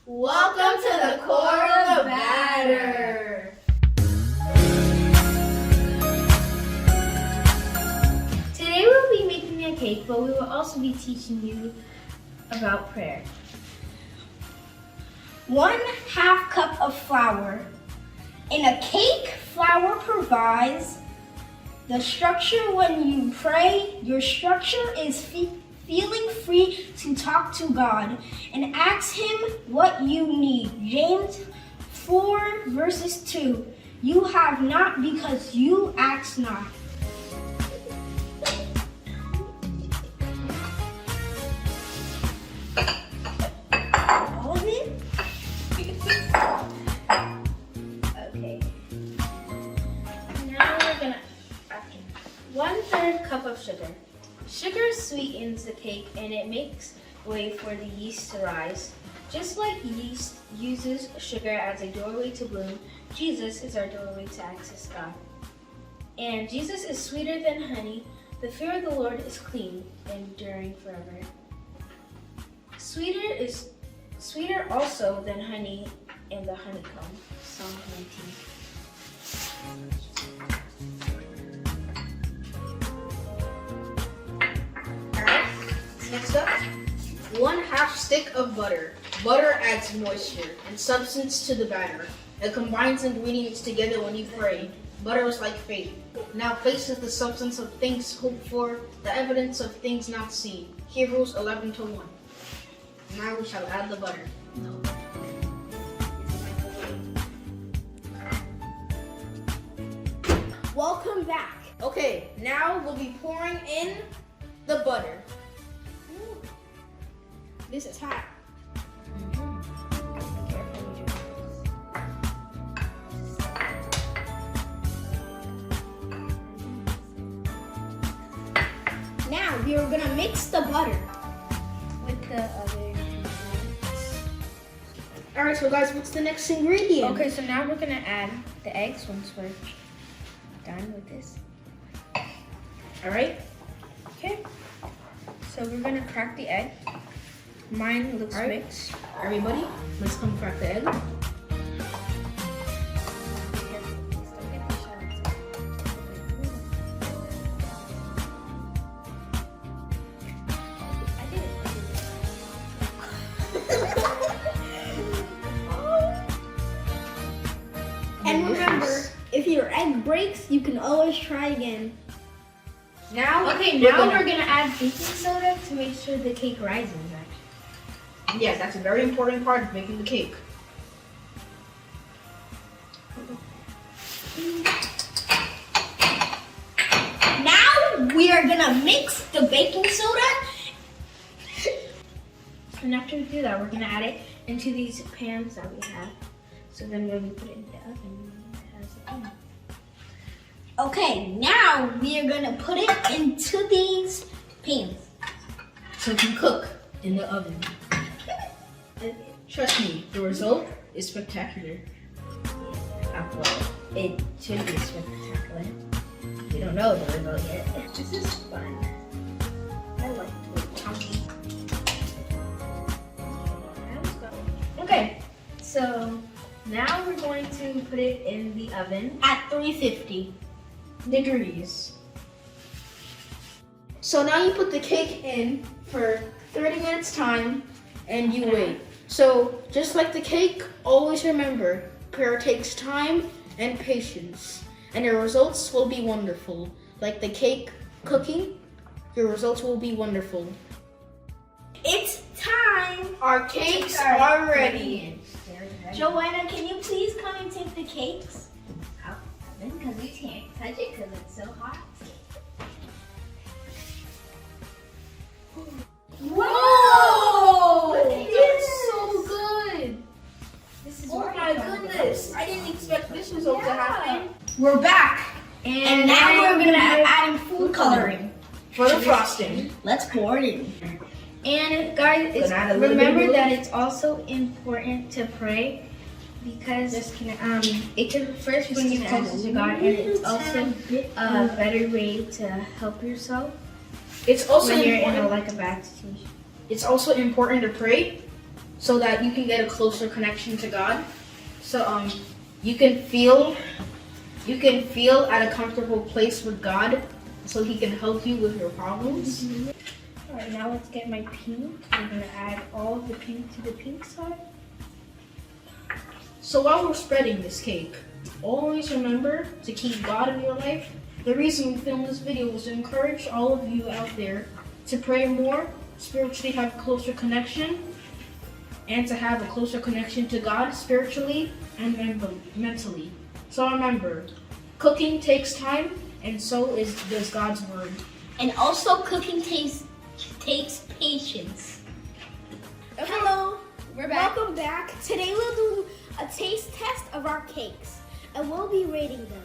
Welcome to the core of the batter. Today we'll be making a cake, but we will also be teaching you about prayer. 1/2 cup of flour. In a cake, flour provides the structure when you pray. Your structure is feeling free to talk to God and ask Him what you need. James 4 verses 2. You have not because you ask not. All of it? Okay. Now we're gonna 1/3 cup of sugar. Sugar sweetens the cake and it makes way for the yeast to rise. Just like yeast uses sugar as a doorway to bloom, Jesus is our doorway to access God. And Jesus is sweeter than honey. The fear of the Lord is clean, enduring forever. Sweeter also than honey and the honeycomb. Psalm 19. Next up, 1/2 stick of butter. Butter adds moisture and substance to the batter. It combines ingredients together when you pray. Butter is like faith. Now faith is the substance of things hoped for, the evidence of things not seen. Hebrews 11:1. Now we shall add the butter. Welcome back. Okay, now we'll be pouring in the butter. This is hot. Now we are gonna mix the butter With the other. Alright, so guys, what's the next ingredient? Okay, so now we're gonna add the eggs once we're done with this. Alright. Okay. So we're gonna crack the egg. Mine looks Alright. mixed. Everybody, let's come crack the egg. and remember, if your egg breaks, you can always try again. Now we're gonna add baking soda to make sure the cake rises. Yes, that's a very important part of making the cake. Now we are gonna mix the baking soda. And after we do that, we're gonna add it into these pans that we have. So then when we put it in the oven, it has a pan. Okay, now we are gonna put it into these pans. So it can cook in the oven. Trust me, the result is spectacular. Well, it should be spectacular. We don't know the result yet. This is fun. I like the chunky. Okay, so now we're going to put it in the oven At 350 degrees. So now you put the cake in for 30 minutes time and you wait. So just like the cake, always remember, prayer takes time and patience, and your results will be wonderful. Like the cake cooking, your results will be wonderful. It's time. Our cakes are ready. Joanna, can you please come and take the cakes? Because we can't touch it because it's so hot. Whoa! It's so good. This is Oh my goodness, I didn't expect this result to happen. We're back. And now we're gonna add in food coloring. For the frosting. Let's pour it in. And guys, Gonna add a little bit remember of that it's also important to pray because it can first bring you closer to God, and it's also a better way to help yourself It's also when you're in important. a bad situation. It's also important to pray so that you can get a closer connection to God. So you can feel at a comfortable place with God, so He can help you with your problems. Alright, now let's get my pink. I'm gonna add all of the pink to the pink side. So while we're spreading this cake, always remember to keep God in your life. The reason we filmed this video was to encourage all of you out there to pray more, spiritually have a closer connection, and to have a closer connection to God spiritually and mentally. So remember, cooking takes time, and so does God's word. And also cooking takes patience. Hello, We're back. welcome back. Today we'll do a taste test of our cakes and we'll be rating them.